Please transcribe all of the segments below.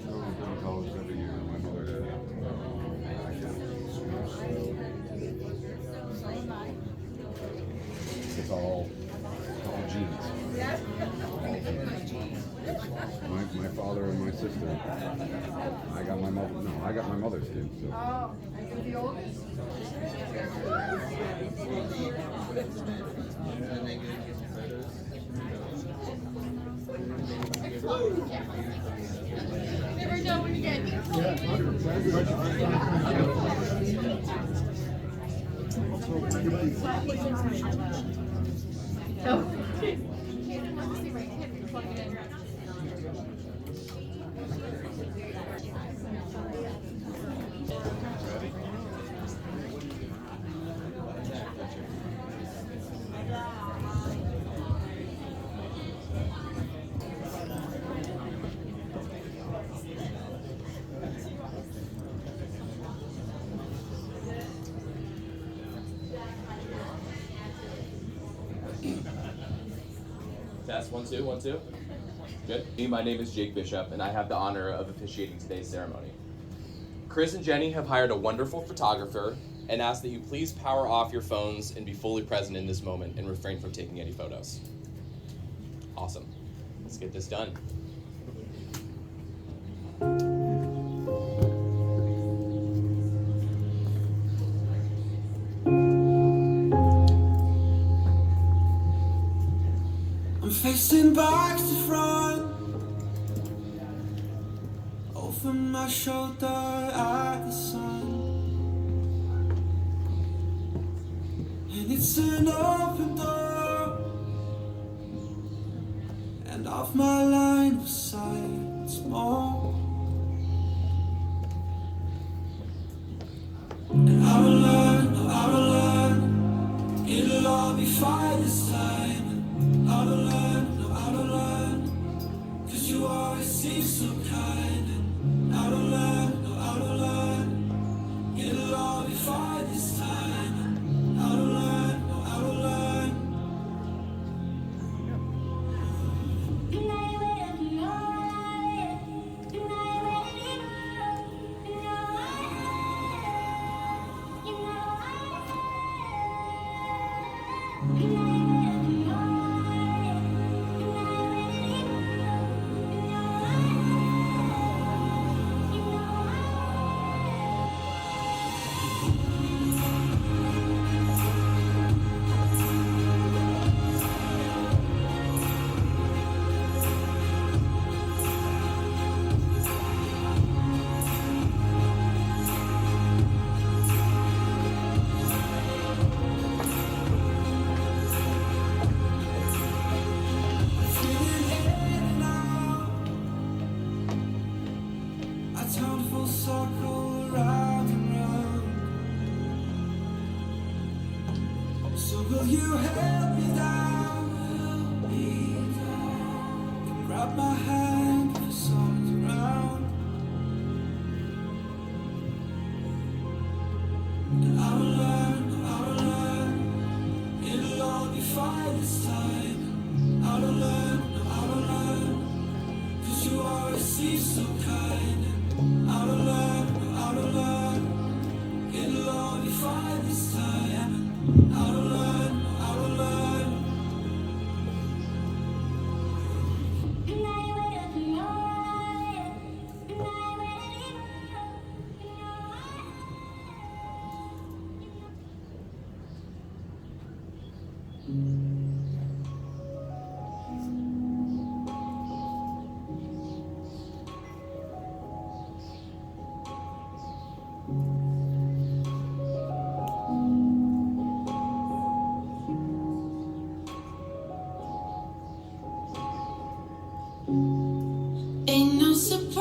So I've been to college every year. My mother did. It's all genes. My father and my sister. I got my mother. No, I got my mother's kid. So. Oh, you're the oldest? Never know when you get Test, 1, 2, 1, 2. Good. My name is Jake Bishop, and I have the honor of officiating today's ceremony. Chris and Jenny have hired a wonderful photographer and ask that you please power off your phones and be fully present in this moment and refrain from taking any photos. Awesome. Let's get this done. Facing back to front, over my shoulder at the sun, and it's an open door, and off my line of sight, it's more. And I will learn, no, I will learn, it'll all be fine this time. I will learn, no, I will learn, 'cause you always seem so kind. And I will learn, no, I will learn, it'll all be fine this time. And I will learn, no, I will learn. Circle around and round. So will you help me down? Grab my hand for something around. And I will learn, I will learn, it'll all be fine this time. I will learn, I will learn, 'cause you always seem so kind. I will learn, I will learn, it'll all be fine this time. I will learn, I will learn. Ain't no surprise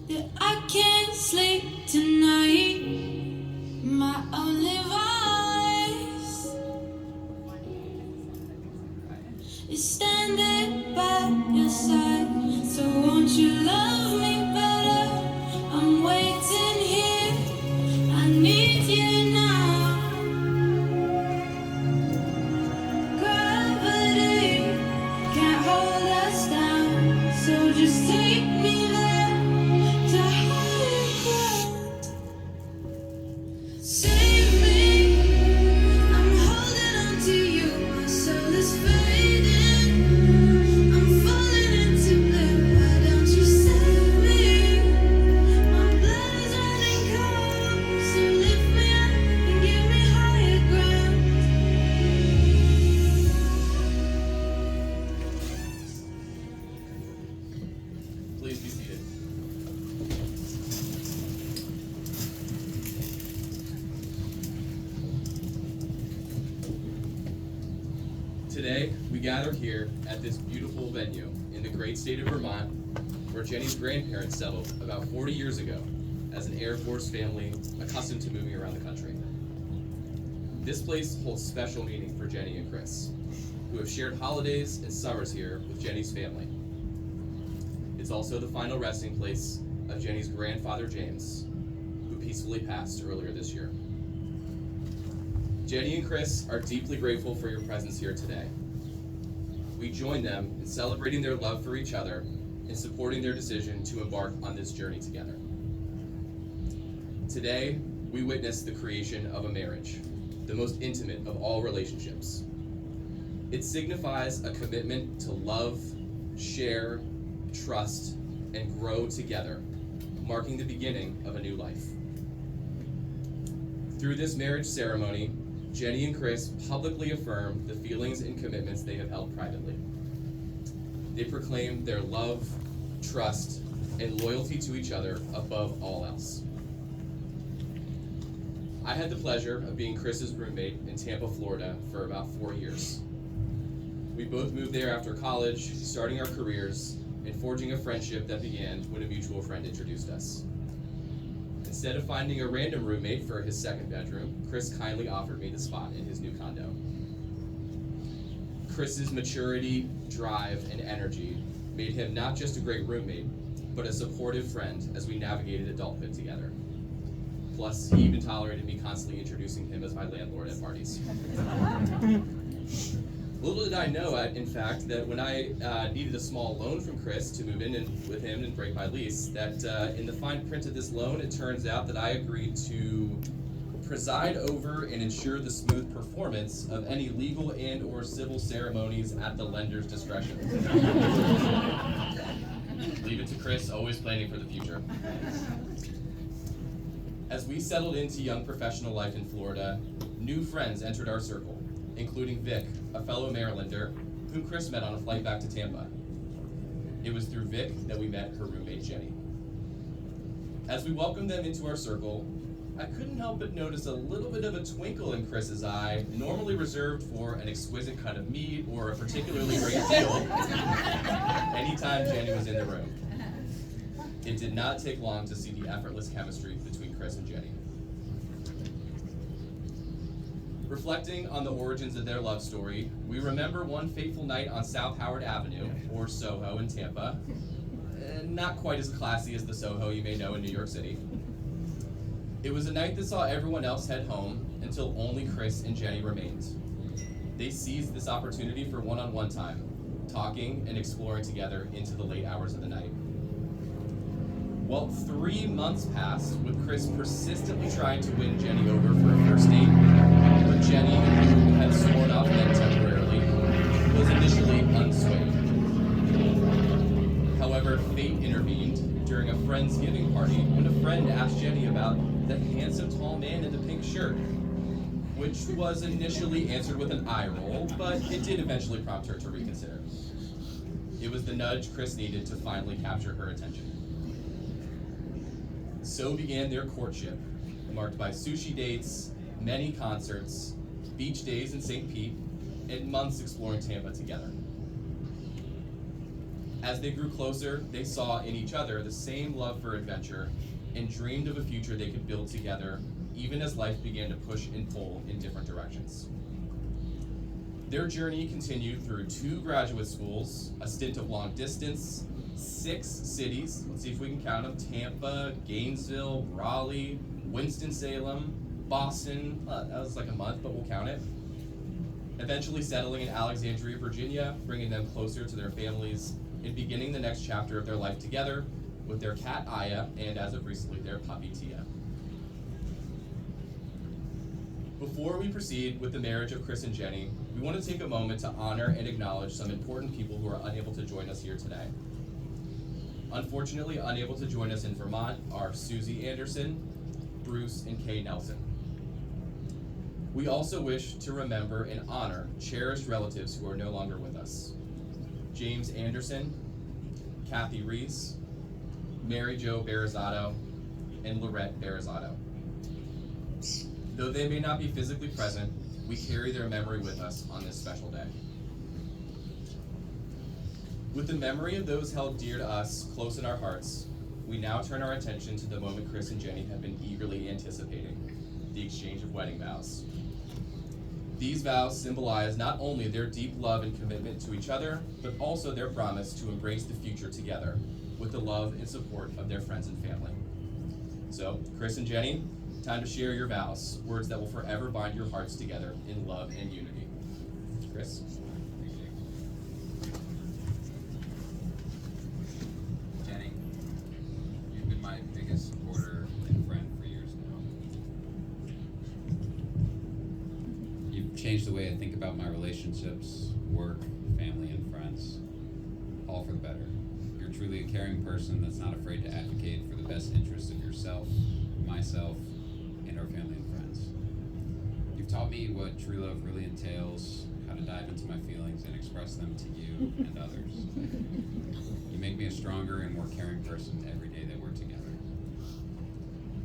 that I can't sleep tonight. My only vice is standing by your side. So won't you love me better? I'm waiting here. I need you now. Gravity can't hold We gather here at this beautiful venue in the great state of Vermont, where Jenny's grandparents settled about 40 years ago as an Air Force family accustomed to moving around the country. This place holds special meaning for Jenny and Chris, who have shared holidays and summers here with Jenny's family. It's also the final resting place of Jenny's grandfather, James, who peacefully passed earlier this year. Jenny and Chris are deeply grateful for your presence here today. We join them in celebrating their love for each other and supporting their decision to embark on this journey together. Today, we witness the creation of a marriage, the most intimate of all relationships. It signifies a commitment to love, share, trust, and grow together, marking the beginning of a new life. Through this marriage ceremony, Jenny and Chris publicly affirm the feelings and commitments they have held privately. They proclaim their love, trust, and loyalty to each other above all else. I had the pleasure of being Chris's roommate in Tampa, Florida for about 4 years. We both moved there after college, starting our careers and forging a friendship that began when a mutual friend introduced us. Instead of finding a random roommate for his second bedroom, Chris kindly offered me the spot in his new condo. Chris's maturity, drive, and energy made him not just a great roommate, but a supportive friend as we navigated adulthood together. Plus, he even tolerated me constantly introducing him as my landlord at parties. Little did I know, in fact, that when I needed a small loan from Chris to move in with him and break my lease, that in the fine print of this loan, it turns out that I agreed to preside over and ensure the smooth performance of any legal and or civil ceremonies at the lender's discretion. Leave it to Chris, always planning for the future. As we settled into young professional life in Florida, new friends entered our circle, including Vic, a fellow Marylander, whom Chris met on a flight back to Tampa. It was through Vic that we met her roommate, Jenny. As we welcomed them into our circle, I couldn't help but notice a little bit of a twinkle in Chris's eye, normally reserved for an exquisite cut of meat or a particularly great deal, anytime Jenny was in the room. It did not take long to see the effortless chemistry between Chris and Jenny. Reflecting on the origins of their love story, we remember one fateful night on South Howard Avenue, or Soho in Tampa. Not quite as classy as the Soho you may know in New York City. It was a night that saw everyone else head home until only Chris and Jenny remained. They seized this opportunity for one-on-one time, talking and exploring together into the late hours of the night. Well, 3 months passed with Chris persistently trying to win Jenny over for a first date, but Jenny, who had sworn off men temporarily, was initially unswayed. However, fate intervened during a Friendsgiving party when a friend asked Jenny about the handsome tall man in the pink shirt, which was initially answered with an eye roll, but it did eventually prompt her to reconsider. It was the nudge Chris needed to finally capture her attention. So began their courtship, marked by sushi dates, many concerts, beach days in St. Pete, and months exploring Tampa together. As they grew closer, they saw in each other the same love for adventure and dreamed of a future they could build together, even as life began to push and pull in different directions. Their journey continued through 2 graduate schools, a stint of long distance, 6 cities, let's see if we can count them, Tampa, Gainesville, Raleigh, Winston-Salem, Boston, that was like a month, but we'll count it. Eventually settling in Alexandria, Virginia, bringing them closer to their families and beginning the next chapter of their life together with their cat Aya and, as of recently, their puppy Tia. Before we proceed with the marriage of Chris and Jenny, we want to take a moment to honor and acknowledge some important people who are unable to join us here today. Unfortunately, unable to join us in Vermont are Susie Anderson, Bruce, and Kay Nelson. We also wish to remember and honor cherished relatives who are no longer with us. James Anderson, Kathy Reese, Mary Jo Barazzato, and Lorette Barazzato. Though they may not be physically present, we carry their memory with us on this special day. With the memory of those held dear to us close in our hearts, we now turn our attention to the moment Chris and Jenny have been eagerly anticipating, the exchange of wedding vows. These vows symbolize not only their deep love and commitment to each other, but also their promise to embrace the future together with the love and support of their friends and family. So, Chris and Jenny, time to share your vows, words that will forever bind your hearts together in love and unity. Chris? Jenny, you've been my biggest supporter and friend for years now. You've changed the way I think about my relationships, work, family, and friends, all for the better. You're truly a caring person that's not afraid to advocate for the best interests of yourself, myself, and our family and friends. You've taught me what true love really entails, how to dive into my feelings and express them to you and others. You make me a stronger and more caring person every day that we're together.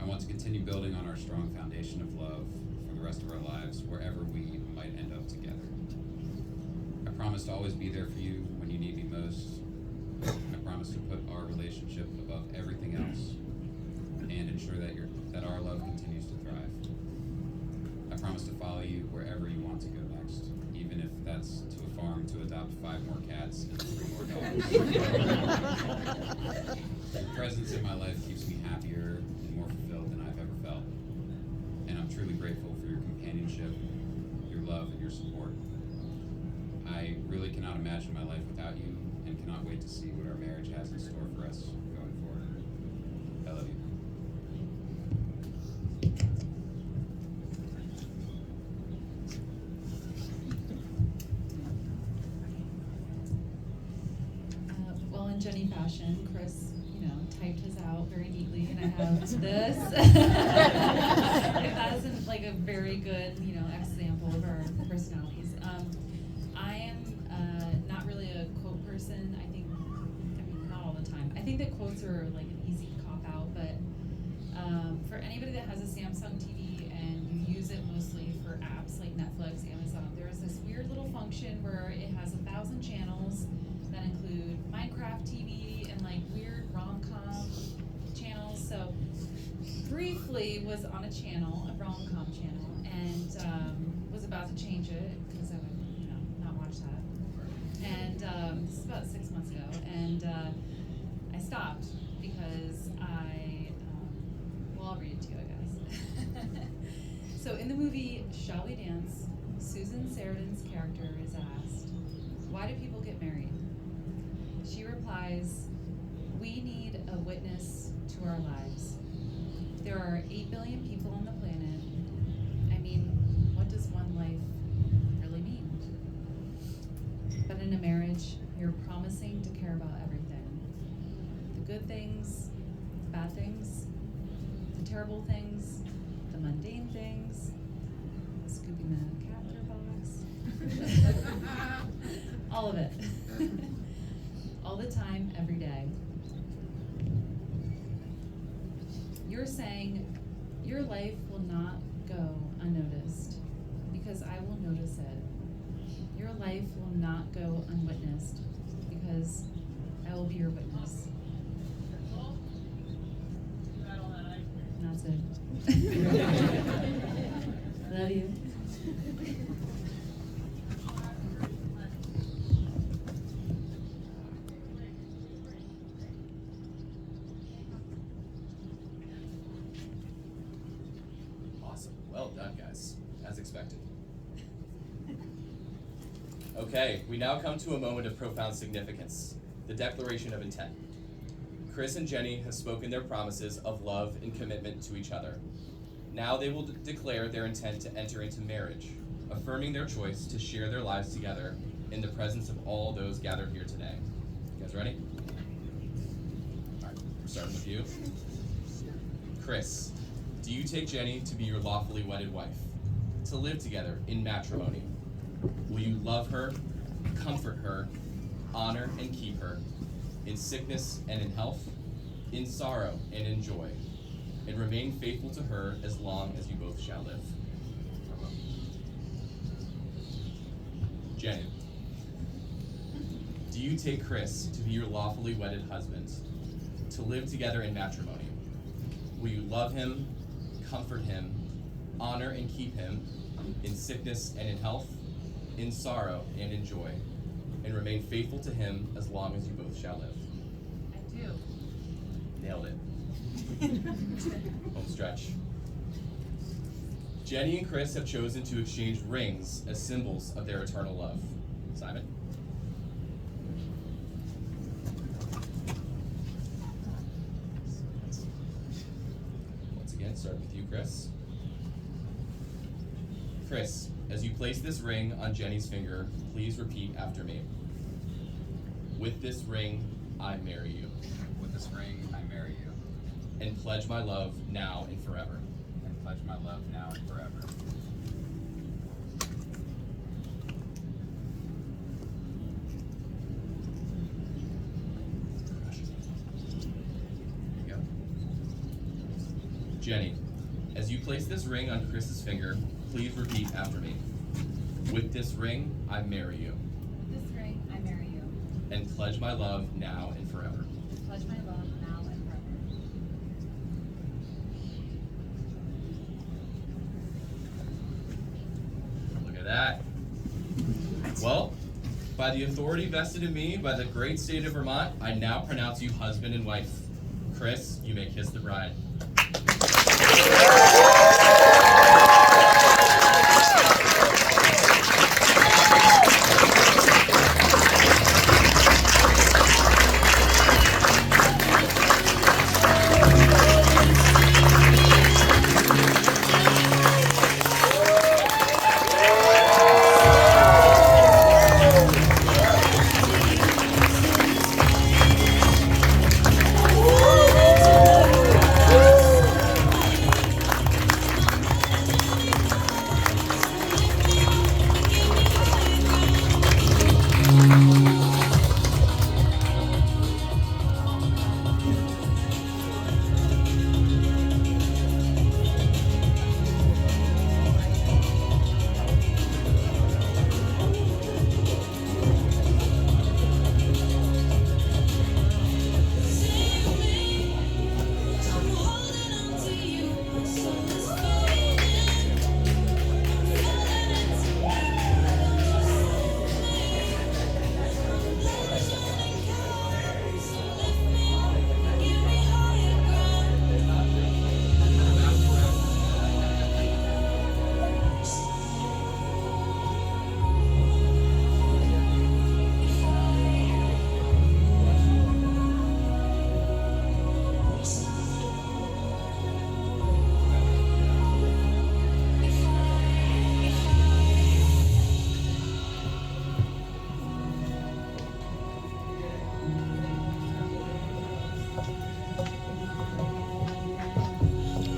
I want to continue building on our strong foundation of love for the rest of our lives, wherever we might end up together. I promise to always be there for you when you need me most. I promise to put our relationship above everything else and ensure that our love continues to thrive. I promise to follow you wherever you want to go next, even if that's to a farm to adopt 5 more cats and 3 more dogs. Your presence in my life keeps me happier and more fulfilled than I've ever felt. And I'm truly grateful for your companionship, your love, and your support. I really cannot imagine my life without you and cannot wait to see what our marriage has in store for us going forward. I love you. Well, in Jenny fashion, Chris, typed his out very neatly, and I have this. It has a very good, example of our personalities. I am not really a quote person. Not all the time. I think that quotes are like an easy cop out, but for anybody that has a Samsung TV and you use it mostly for apps like Netflix, Amazon, there's this weird little function where it has 1,000 channels that include Minecraft TV and weird rom-com channels. So briefly was on a rom-com channel, and was about to change it because I would not watch that. And this is about 6 months ago, and I stopped because I'll read it to you, I guess. So in the movie Shall We Dance, Susan Sarandon's character is asked, "Why do people get married?" She replies, "We need a witness to our lives. There are 8 billion people on the planet. What does one life really mean? But in a marriage, you're promising to care about everything. The good things, the bad things, the terrible things, the mundane things, scooping the cat litter box, all of it. All the time, every day." You're saying your life will not go unnoticed because I will notice it. Your life will not go unwitnessed because I will be your witness. And that's it. Love you. Awesome. Well done, guys. As expected. Okay, we now come to a moment of profound significance, the declaration of intent. Chris and Jenny have spoken their promises of love and commitment to each other. Now they will declare their intent to enter into marriage, affirming their choice to share their lives together in the presence of all those gathered here today. You guys ready? All right, we're starting with you. Chris, do you take Jenny to be your lawfully wedded wife, to live together in matrimony? Will you love her, comfort her, honor and keep her, in sickness and in health, in sorrow and in joy, and remain faithful to her as long as you both shall live? Jenny, do you take Chris to be your lawfully wedded husband, to live together in matrimony? Will you love him, comfort him, honor and keep him in sickness and in health, in sorrow and in joy, and remain faithful to him as long as you both shall live? I do. Nailed it. Home stretch. Jenny and Chris have chosen to exchange rings as symbols of their eternal love. Simon? Once again, start with you, Chris. Chris, as you place this ring on Jenny's finger, please repeat after me. With this ring, I marry you. With this ring, I marry you. And pledge my love now and forever. And pledge my love now and forever. There you go. Jenny, as you place this ring on Chris's finger, please repeat after me. With this ring, I marry you. With this ring, I marry you. And pledge my love now and forever. Pledge my love now and forever. Look at that. Well, by the authority vested in me by the great state of Vermont, I now pronounce you husband and wife. Chris, you may kiss the bride.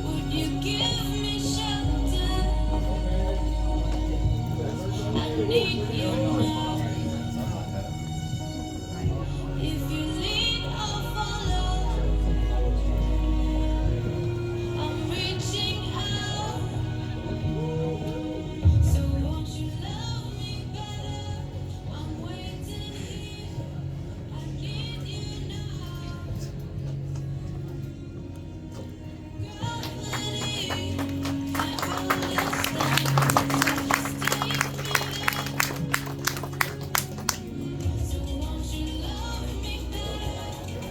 Would you give me shelter? I need you now.